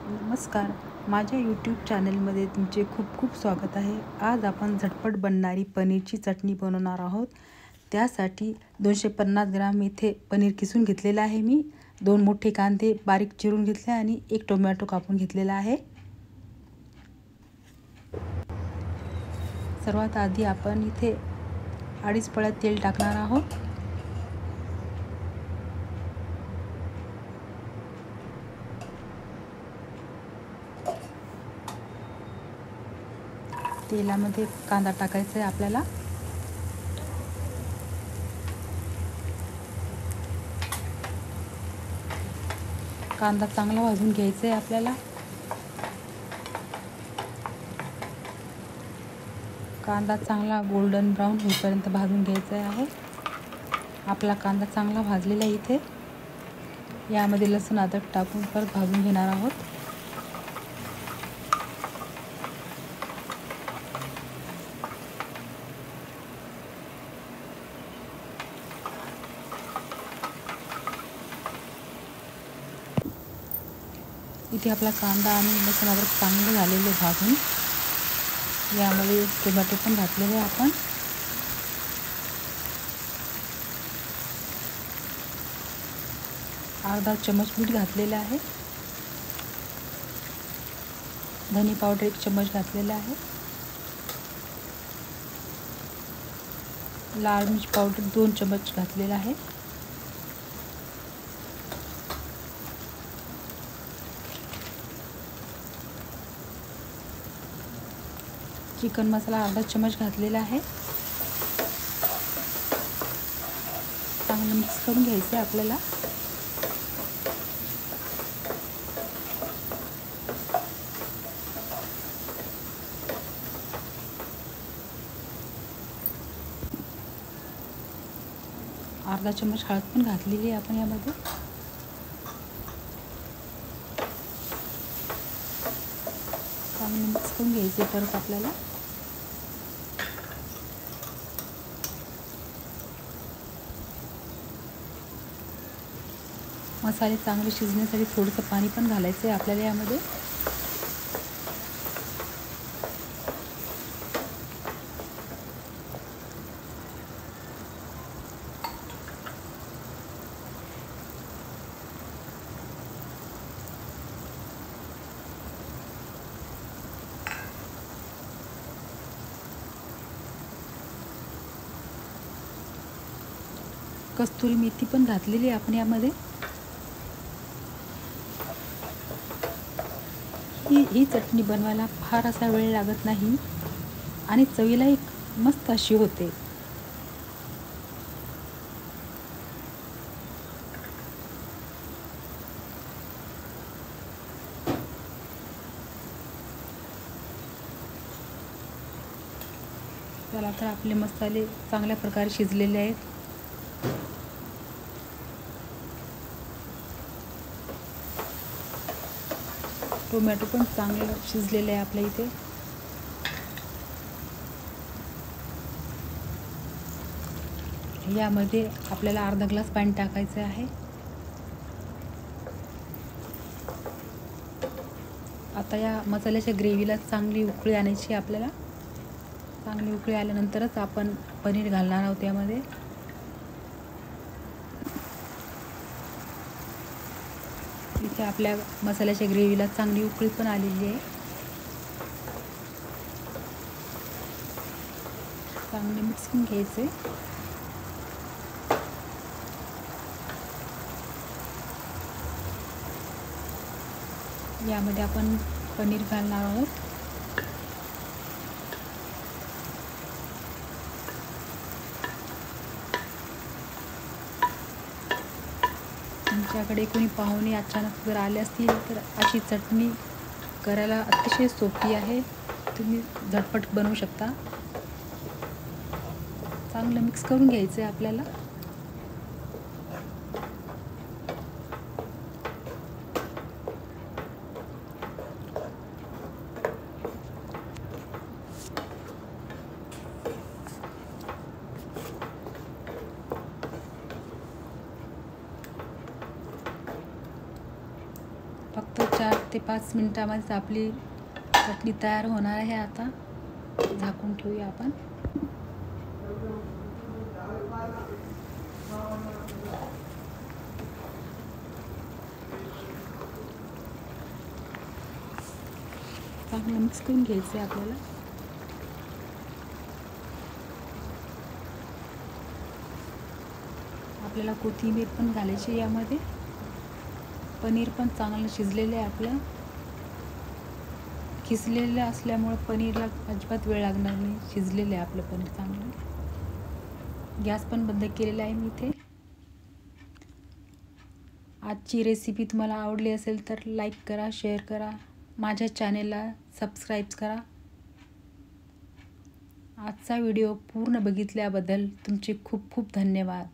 नमस्कार. माझ्या यूट्यूब चॅनलमध्ये तुमचे खूप खूप स्वागत आहे. आज आपण झटपट बनणारी पनीरची चटणी बनवणार आहोत. त्यासाठी 250 ग्राम इथे पनीर किसून घेतलेलं आहे मी. 2 मोठे कांदे बारीक चिरून घेतले आणि 1 टोमॅटो कापून घेतलेला आहे. सर्वात आधी आपण इथे 2.5 पळ्या तेल टाकणार आहोत. तेलामध्ये कांदा टाकायचा आहे आपल्याला. कांदा चांगला भाजून घ्यायचा आहे आपल्याला. कांदा चांगला गोल्डन ब्राऊन होईपर्यंत भाजून घ्यायचा आहे. आपला कांदा चांगला भाजलेला आहे. इथे यामध्ये लसूण अद्रक टाकून परत भाजून घेणार आहोत. इथे आपला कांदा आणि लसूण अद्रक चांगले झालेले भाजून यामध्ये टोमॅटो पण घातलेले आपण. अर्धा चम्मच मीठ घातलेलं आहे. धने पावडर 1 चम्मच घातलेला आहे. लाल मिर्च पावडर 2 चम्मच घातलेला आहे. चिकन मसाला अर्धा चम्मच घातलेला आहे. चांगलं मिक्स करून घ्यायचं आहे आपल्याला. अर्धा चम्मच हळद पण घातलेली आहे आपण यामध्ये. चांगलं मिक्स करून घ्यायचं परत आपल्याला. मसाले चांगले शिजण्यासाठी थोडंसं पाणी पण घालायचं आहे आपल्याला यामध्ये. कस्तुरी मेथी पण घातलेली आहे आपण यामध्ये. ही चटणी बनवायला फार असा वेळ लागत नाही आणि चवीला एक मस्त अशी होते. चला तर आपले मसाले चांगल्या प्रकारे शिजलेले आहेत. टोमॅटो पण चांगलं शिजलेलं आहे आपल्या इथे. यामध्ये आपल्याला अर्धा ग्लास पाणी टाकायचं आहे. आता या मसाल्याच्या ग्रेव्हीला चांगली उकळी आणायची आपल्याला. चांगली उकळी आल्यानंतरच आपण पनीर घालणार आहोत यामध्ये. इथे आपल्या मसाल्याच्या ग्रेव्हीला चांगली उकळी पण आलेली आहे. चांगले मिक्स करून घ्यायचे. यामध्ये आपण पनीर घालणार आहोत. तुमच्याकडे कोणी पाहुणे अचानक जर आले असतील तर अशी चटणी करायला अतिशय सोपी आहे. तुम्ही झटपट बनवू शकता. चांगलं मिक्स करून घ्यायचं आहे आपल्याला. फक्त ते 4 ते 5 मिनिटांमध्येच आपली चटणी तयार होणार आहे. आता झाकून ठेवूया आपण. चांगलं मिक्स करून घ्यायचं आहे आपल्याला. आपल्याला कोथिंबीर पण घालायची यामध्ये. पनीर पण चांगलं शिजलेलं आहे आपलं. खिसलेलं असल्यामुळं पनीरला अजिबात वेळ लागणार नाही. शिजलेलं आहे आपलं पनीर चांगलं. गॅस पण बंद केलेला आहे मी इथे. आजची रेसिपी तुम्हाला आवडली असेल तर लाईक करा, शेअर करा, माझ्या चॅनेलला सबस्क्राईब करा. आजचा व्हिडिओ पूर्ण बघितल्याबद्दल तुमचे खूप खूप धन्यवाद.